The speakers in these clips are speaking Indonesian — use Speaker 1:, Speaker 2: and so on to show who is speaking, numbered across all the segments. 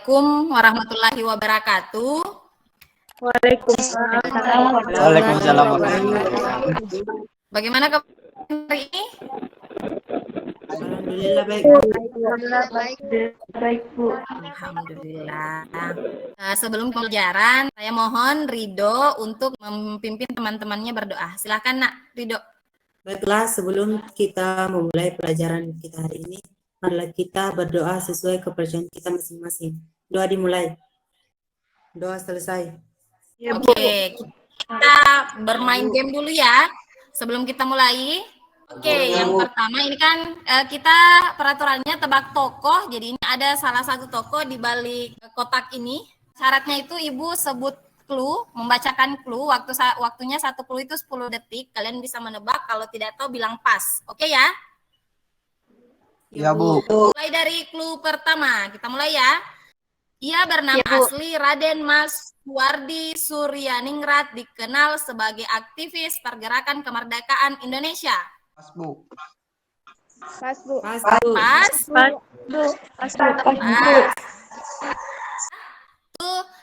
Speaker 1: Assalamualaikum warahmatullahi wabarakatuh.
Speaker 2: Waalaikumsalam warahmatullahi wabarakatuh.
Speaker 1: Bagaimana kabar hari ini?
Speaker 2: Alhamdulillah baik.
Speaker 3: Baik, Bu.
Speaker 1: Alhamdulillah. Sebelum pelajaran, saya mohon Ridho untuk memimpin teman-temannya berdoa. Silakan Nak Ridho.
Speaker 2: Baiklah, sebelum kita memulai pelajaran kita hari ini, marilah kita berdoa sesuai kepercayaan kita masing-masing. Doa dimulai. Doa selesai.
Speaker 1: Oke, kita bermain game dulu ya. Sebelum kita mulai. Oke, yang pertama ini kan kita peraturannya tebak tokoh. Jadi ini ada salah satu tokoh di balik kotak ini. Syaratnya itu Ibu sebut clue, membacakan clue. Waktunya satu clue itu 10 detik. Kalian bisa menebak, kalau tidak tahu bilang pas. Oke ya?
Speaker 4: Ya, Bu.
Speaker 1: Mulai dari clue pertama. Kita mulai ya. Ia bernama asli Raden Mas Wardi Suryaningrat, dikenal sebagai aktivis pergerakan kemerdekaan Indonesia.
Speaker 4: Pas, Bu.
Speaker 3: Pas, Bu.
Speaker 2: Pas, Bu.
Speaker 1: Pas.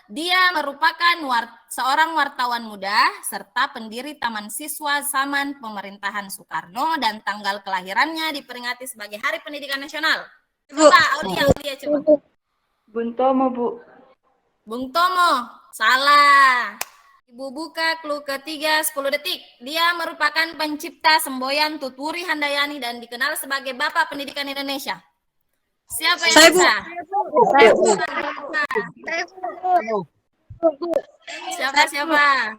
Speaker 1: Dia merupakan seorang wartawan muda serta pendiri Taman Siswa zaman pemerintahan Soekarno, dan tanggal kelahirannya diperingati sebagai Hari Pendidikan Nasional. Coba, Aulia coba.
Speaker 3: Bung Tomo, Bu.
Speaker 1: Bung Tomo, salah. Ibu buka clue ketiga 10 detik. Dia merupakan pencipta semboyan Tutwuri Handayani dan dikenal sebagai Bapak Pendidikan Indonesia. Siapa yang bisa? Siapa?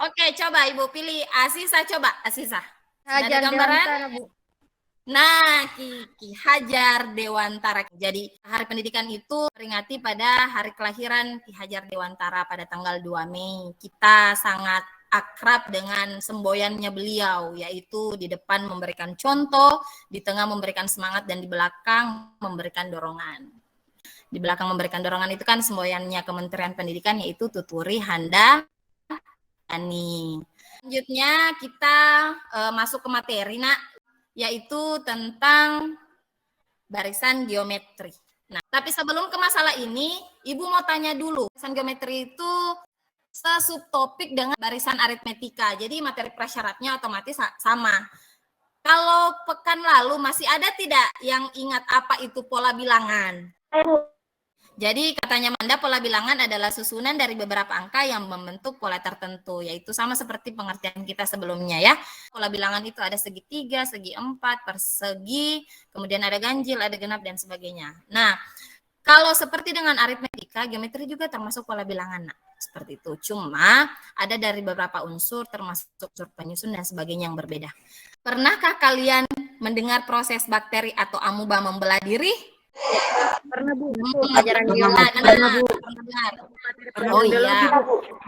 Speaker 1: Oke, coba Ibu pilih. Asisa, coba. Asisa. Ada gambaran? Nah, Kiki Hajar Dewantara. Jadi Hari Pendidikan itu peringati pada hari kelahiran Ki Hajar Dewantara pada tanggal 2 Mei. Kita sangat akrab dengan semboyannya beliau, yaitu di depan memberikan contoh, di tengah memberikan semangat, dan di belakang memberikan dorongan. Di belakang memberikan dorongan itu kan semboyannya Kementerian Pendidikan, yaitu Tutwuri Handayani. Selanjutnya kita masuk ke materi, Nak, yaitu tentang barisan geometri. Nah, tapi sebelum ke masalah ini, Ibu mau tanya dulu, barisan geometri itu sesubtopik dengan barisan aritmetika. Jadi materi prasyaratnya otomatis sama. Kalau pekan lalu masih ada tidak yang ingat apa itu pola bilangan? Jadi katanya Manda, pola bilangan adalah susunan dari beberapa angka yang membentuk pola tertentu, yaitu sama seperti pengertian kita sebelumnya ya. Pola bilangan itu ada segi 3, segi 4, persegi, kemudian ada ganjil, ada genap, dan sebagainya. Nah, kalau seperti dengan aritmetika, geometri juga termasuk pola bilangan. Nah, seperti itu. Cuma ada dari beberapa unsur, termasuk unsur penyusun dan sebagainya yang berbeda. Pernahkah kalian mendengar proses bakteri atau amuba membelah diri?
Speaker 3: Pernah, Bu.
Speaker 1: Pelajaran biologi. Oh iya.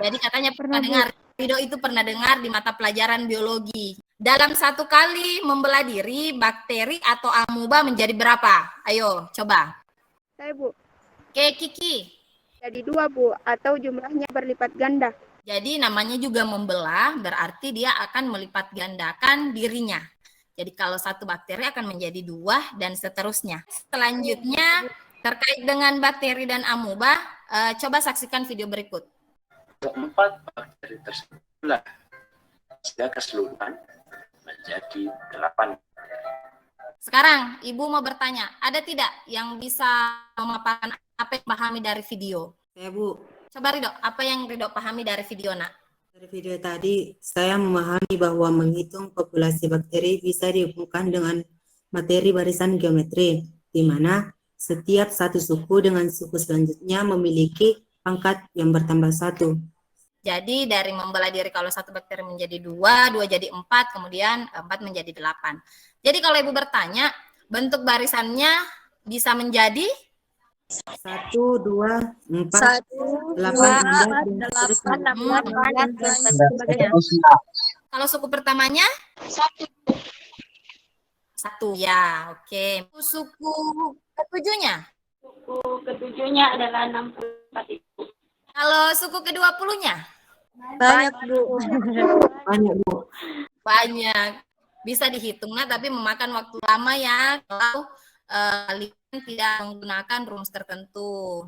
Speaker 1: Jadi katanya pernah dengar. Ridho itu pernah dengar di mata pelajaran biologi. Dalam satu kali membelah diri, bakteri atau amuba menjadi berapa? Ayo, coba.
Speaker 3: Saya, Bu.
Speaker 1: Oke, Kiki.
Speaker 3: Jadi 2, Bu. Atau jumlahnya berlipat ganda.
Speaker 1: Jadi namanya juga membelah, berarti dia akan melipat gandakan dirinya. Jadi kalau satu bakteri akan menjadi 2 dan seterusnya. Selanjutnya terkait dengan bakteri dan amuba, coba saksikan video berikut.
Speaker 5: 4 bakteri tersebut sehingga keseluruhan menjadi 8.
Speaker 1: Sekarang Ibu mau bertanya, ada tidak yang bisa memaparkan apa yang pahami dari video?
Speaker 2: Saya, Bu.
Speaker 1: Coba Ridho, apa yang Ridho pahami dari video, Nak?
Speaker 2: Dari video tadi, saya memahami bahwa menghitung populasi bakteri bisa dihubungkan dengan materi barisan geometri, di mana setiap satu suku dengan suku selanjutnya memiliki pangkat yang bertambah 1.
Speaker 1: Jadi dari membelah diri, kalau satu bakteri menjadi 2, 2 jadi 4, kemudian 4 menjadi 8. Jadi kalau Ibu bertanya, bentuk barisannya bisa menjadi
Speaker 2: 1, 2, 4, 8, 9.
Speaker 1: Kalau suku pertamanya? 1 ya, oke. Suku ketujuhnya?
Speaker 3: Suku ketujuhnya adalah 64 itu.
Speaker 1: Kalau suku ke-20-nya?
Speaker 3: Banyak, Bu.
Speaker 2: Banyak, Bu.
Speaker 1: Banyak. Bisa dihitung, nah, tapi memakan waktu lama ya. Kalau kalian tidak menggunakan rumus tertentu.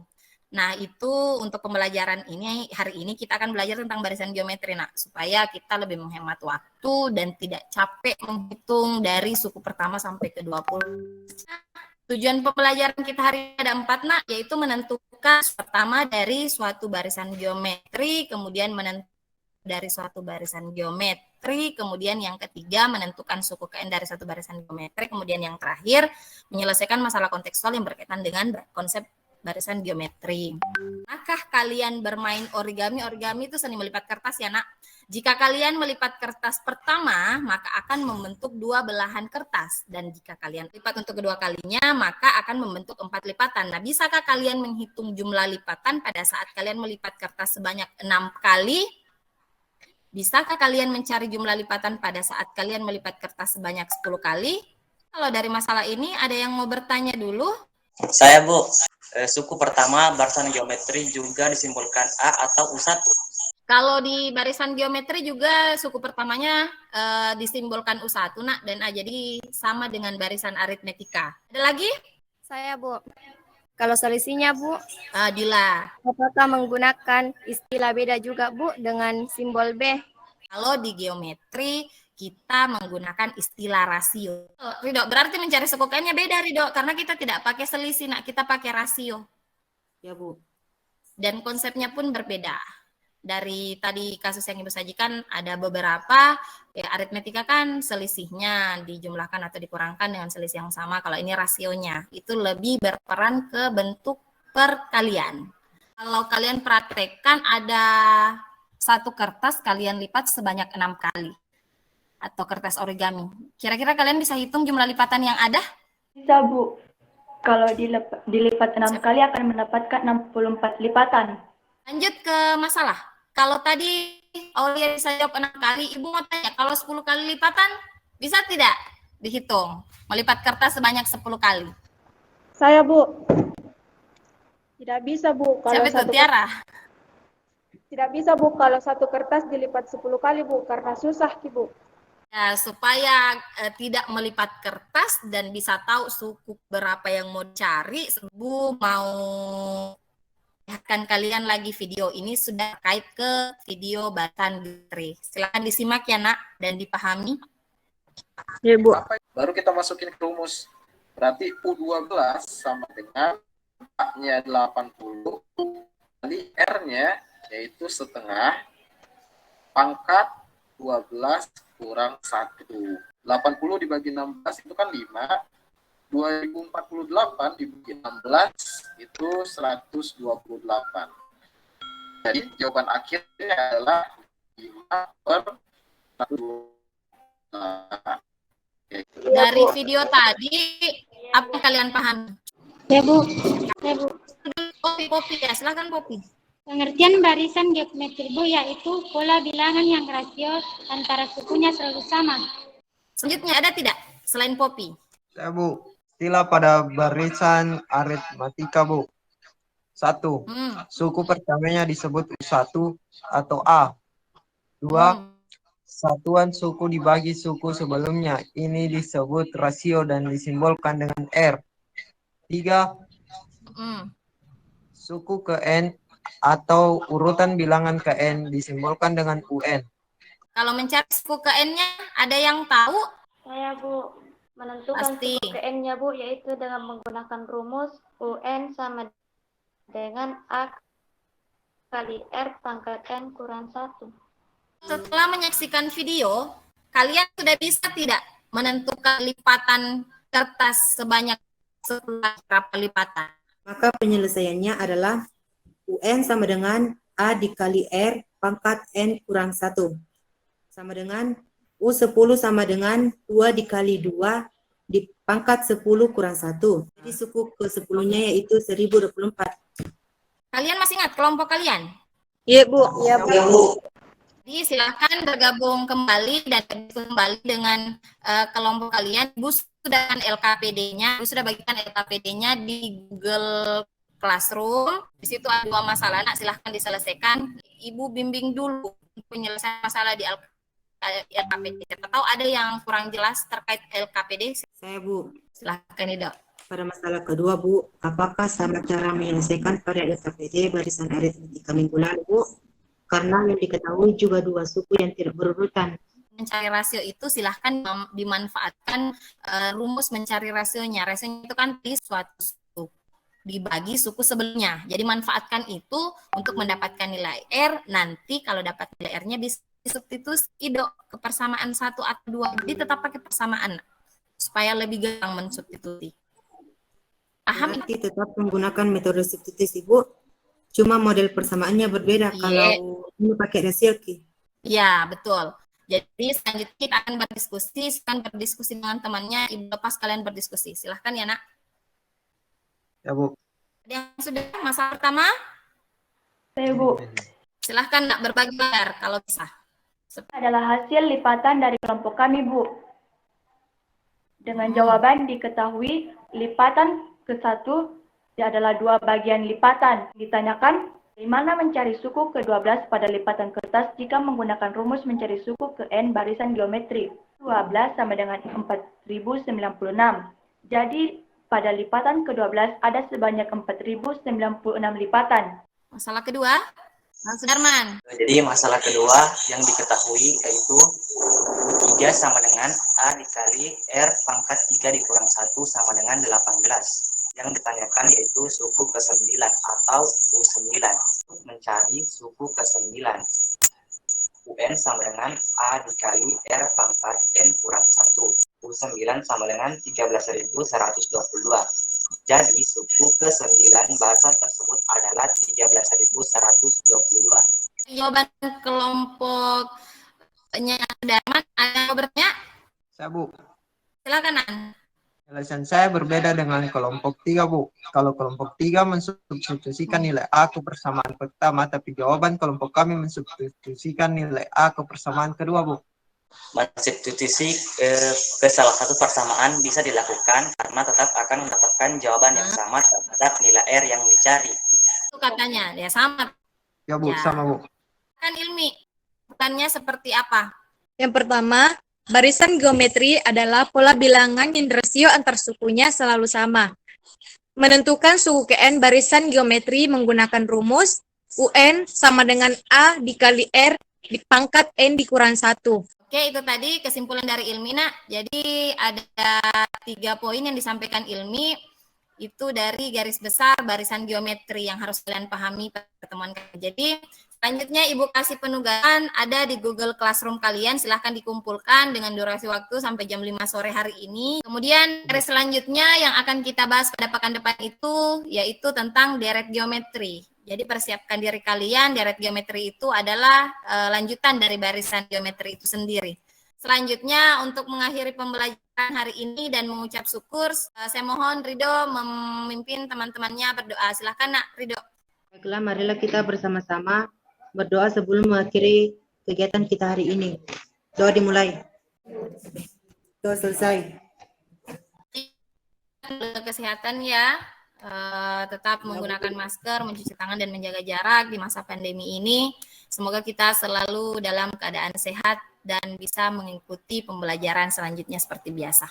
Speaker 1: Nah, itu untuk pembelajaran ini, hari ini kita akan belajar tentang barisan geometri, nah, supaya kita lebih menghemat waktu dan tidak capek menghitung dari suku pertama sampai ke 20. Tujuan pembelajaran kita hari ini ada 4, nak, yaitu menentukan pertama dari suatu barisan geometri, kemudian menentukan dari suatu barisan geometri, kemudian yang ketiga menentukan suku KN dari satu barisan geometri, kemudian yang terakhir menyelesaikan masalah kontekstual yang berkaitan dengan konsep barisan geometri. Apakah kalian bermain origami? Origami itu seni melipat kertas ya, nak. Jika kalian melipat kertas pertama, maka akan membentuk 2 belahan kertas. Dan jika kalian lipat untuk kedua kalinya, maka akan membentuk 4 lipatan. Nah, bisakah kalian menghitung jumlah lipatan pada saat kalian melipat kertas sebanyak 6 kali? Bisakah kalian mencari jumlah lipatan pada saat kalian melipat kertas sebanyak 10 kali? Kalau dari masalah ini, ada yang mau bertanya dulu?
Speaker 4: Saya, Bu. Suku pertama barisan geometri juga disimbolkan A atau U1.
Speaker 1: Kalau di barisan geometri juga suku pertamanya disimbolkan U1, nak, dan A, jadi sama dengan barisan aritmetika. Ada lagi?
Speaker 3: Saya, Bu. Kalau selisihnya, Bu,
Speaker 1: Dila.
Speaker 3: apakah menggunakan istilah beda juga, Bu, dengan simbol B?
Speaker 1: Kalau di geometri kita menggunakan istilah rasio. Ridho, berarti mencari suku KN-nya beda, Ridho, karena kita tidak pakai selisih, nak, kita pakai rasio.
Speaker 2: Ya, Bu.
Speaker 1: Dan konsepnya pun berbeda. Dari tadi kasus yang Ibu sajikan ada beberapa, ya, aritmetika kan selisihnya dijumlahkan atau dikurangkan dengan selisih yang sama. Kalau ini rasionya, itu lebih berperan ke bentuk perkalian. Kalau kalian praktekkan ada satu kertas kalian lipat sebanyak 6 kali. Atau kertas origami. Kira-kira kalian bisa hitung jumlah lipatan yang ada?
Speaker 6: Bisa, Bu. Kalau dilipat 6 kali akan mendapatkan 64 lipatan.
Speaker 1: Lanjut ke masalah. Kalau tadi Aulia bisa jawab 6 kali, Ibu mau tanya, kalau 10 kali lipatan, bisa tidak dihitung? Melipat kertas sebanyak 10 kali.
Speaker 3: Saya, Bu. Tidak bisa, Bu.
Speaker 1: Siapa itu, Tiara?
Speaker 3: Tidak bisa, Bu, kalau satu kertas dilipat 10 kali, Bu, karena susah, Bu.
Speaker 1: Ya, supaya tidak melipat kertas dan bisa tahu suku berapa yang mau cari, Ibu mau lihatkan kalian lagi video ini sudah terkait ke video barisan geometri. Silakan disimak ya, nak, dan dipahami.
Speaker 3: Ya, Bu.
Speaker 5: Baru kita masukin ke rumus. Berarti U12 sama dengan A-nya 80 kali R-nya yaitu setengah pangkat 12 kurang 1. 80 dibagi 16 itu kan 5. 2048 dibagi 16 itu 128. Jadi jawaban akhirnya adalah 5/128.
Speaker 1: Dari video tadi, apa yang kalian pahami?
Speaker 7: Ya, Bu. Ya, Bu.
Speaker 1: Popi ya, silakan Popi.
Speaker 7: Pengertian barisan geometri, Bu, yaitu pola bilangan yang rasio antara sukunya selalu sama.
Speaker 1: Selanjutnya ada tidak selain Popi?
Speaker 8: Ya, Bu. Istilah pada barisan aritmatika, Bu. 1. Suku pertamanya disebut U1 atau A. 2. Satuan suku dibagi suku sebelumnya. Ini disebut rasio dan disimbolkan dengan R. 3. Suku ke N atau urutan bilangan ke N disimbolkan dengan UN.
Speaker 1: Kalau mencari suku ke N-nya, ada yang tahu?
Speaker 6: Saya, Bu. Menentukan
Speaker 1: Pasti.
Speaker 6: suku ke N-nya, Bu, yaitu dengan menggunakan rumus UN sama dengan A kali R pangkat N kurang 1.
Speaker 1: Setelah menyaksikan video, kalian sudah bisa tidak menentukan lipatan kertas sebanyak 10 berapa lipatan?
Speaker 2: Maka penyelesaiannya adalah UN sama dengan A dikali R pangkat N kurang 1. Sama dengan U10 sama dengan 2 dikali 2 di pangkat 10 kurang 1. Jadi suku ke 10-nya yaitu 1024.
Speaker 1: Kalian masih ingat kelompok kalian?
Speaker 3: Iya, Bu. Iya, Bu.
Speaker 1: Jadi silahkan bergabung kembali dan kembali dengan kelompok kalian. Ibu sudah LKPD-nya, Ibu sudah bagikan LKPD-nya di Google Classroom. Di situ ada 2 masalah, nak, silahkan diselesaikan. Ibu bimbing dulu penyelesaian masalah di LKPD. Atau ada yang kurang jelas terkait LKPD?
Speaker 2: Saya, Bu.
Speaker 1: Silahkan, Ido.
Speaker 2: Pada masalah kedua, Bu, apakah sama cara menyelesaikan variabel KPD barisan aritmetika minggu lalu, Bu? Karena yang diketahui juga dua suku yang tidak berurutan.
Speaker 1: Mencari rasio itu silahkan dimanfaatkan rumus mencari rasionya. Rasionya itu kan di suatu suku dibagi suku sebelumnya. Jadi manfaatkan itu untuk mendapatkan nilai R. Nanti kalau dapat nilai R-nya bisa disubstitusi ke persamaan 1 atau 2. Jadi tetap pakai persamaan supaya lebih gampang mensubstitusi. Paham?
Speaker 2: Berarti tetap menggunakan metode substitusi, Bu. Cuma model persamaannya berbeda kalau ini pakai rasio.
Speaker 1: Iya, betul. Jadi selanjutnya kita akan berdiskusi dengan temannya. Ibu lepas kalian berdiskusi. Silahkan ya, Nak.
Speaker 8: Ya, Bu.
Speaker 1: Yang sudah masalah pertama?
Speaker 3: Saya, Bu.
Speaker 1: Silahkan Nak berbagi layar kalau bisa.
Speaker 3: Adalah hasil lipatan dari kelompok kami, Bu. Dengan jawaban diketahui lipatan ke-1 adalah 2 bagian lipatan. Ditanyakan, dari mana mencari suku ke-12 pada lipatan kertas jika menggunakan rumus mencari suku ke N barisan geometri. 12 sama dengan 4096. Jadi, pada lipatan ke-12 ada sebanyak 4096 lipatan.
Speaker 1: Masalah kedua, Bang Sudarman.
Speaker 4: Jadi masalah kedua yang diketahui yaitu U3 sama dengan A dikali R pangkat 3 dikurang 1 sama dengan 18. Yang ditanyakan yaitu suku ke-9 atau U9. Untuk mencari suku ke-9, UN sama dengan A dikali R pangkat N kurang 1. U9 sama dengan 13.122. Jadi suku ke-9 barisan tersebut adalah 13.122.
Speaker 1: Jawaban kelompoknya Darman ada bertanya?
Speaker 8: Saya, Bu.
Speaker 1: Silakan, An.
Speaker 8: Penjelasan saya berbeda dengan kelompok 3, Bu. Kalau kelompok 3 mensubstitusikan nilai A ke persamaan pertama, tapi jawaban kelompok kami mensubstitusikan nilai A ke persamaan kedua, Bu.
Speaker 4: Mensubstitusi ke salah satu persamaan bisa dilakukan karena tetap akan mendapatkan jawaban yang sama terhadap nilai R yang dicari.
Speaker 1: Itu katanya, ya sama.
Speaker 8: Ya, Bu, sama, Bu.
Speaker 1: Kan Ilmi, bukannya seperti apa?
Speaker 9: Yang pertama, barisan geometri adalah pola bilangan yang rasio antar sukunya selalu sama. Menentukan suku ke N barisan geometri menggunakan rumus UN sama dengan A dikali R dipangkat N dikurang 1.
Speaker 1: Oke, itu tadi kesimpulan dari Ilmi, Nak. Jadi ada 3 poin yang disampaikan Ilmi. Itu dari garis besar barisan geometri yang harus kalian pahami pertemuan. Jadi selanjutnya Ibu kasih penugasan ada di Google Classroom kalian. Silahkan dikumpulkan dengan durasi waktu sampai jam 5 sore hari ini. Kemudian garis selanjutnya yang akan kita bahas pada pekan depan itu yaitu tentang deret geometri. Jadi persiapkan diri kalian, deret geometri itu adalah lanjutan dari barisan geometri itu sendiri. Selanjutnya untuk mengakhiri pembelajaran hari ini dan mengucap syukur, saya mohon Ridho memimpin teman-temannya berdoa. Silakan, Nak Ridho.
Speaker 2: Baiklah, marilah kita bersama-sama berdoa sebelum mengakhiri kegiatan kita hari ini. Doa dimulai. Doa selesai.
Speaker 1: Kesehatan ya. Tetap menggunakan masker, mencuci tangan dan menjaga jarak di masa pandemi ini. Semoga kita selalu dalam keadaan sehat dan bisa mengikuti pembelajaran selanjutnya seperti biasa.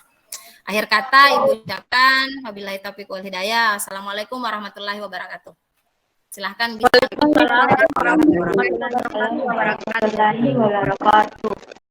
Speaker 1: Akhir kata Ibu ucapkan wabillahi taufiq wal hidayah. Assalamualaikum warahmatullahi wabarakatuh. Silahkan.
Speaker 3: Waalaikumsalam warahmatullahi wabarakatuh.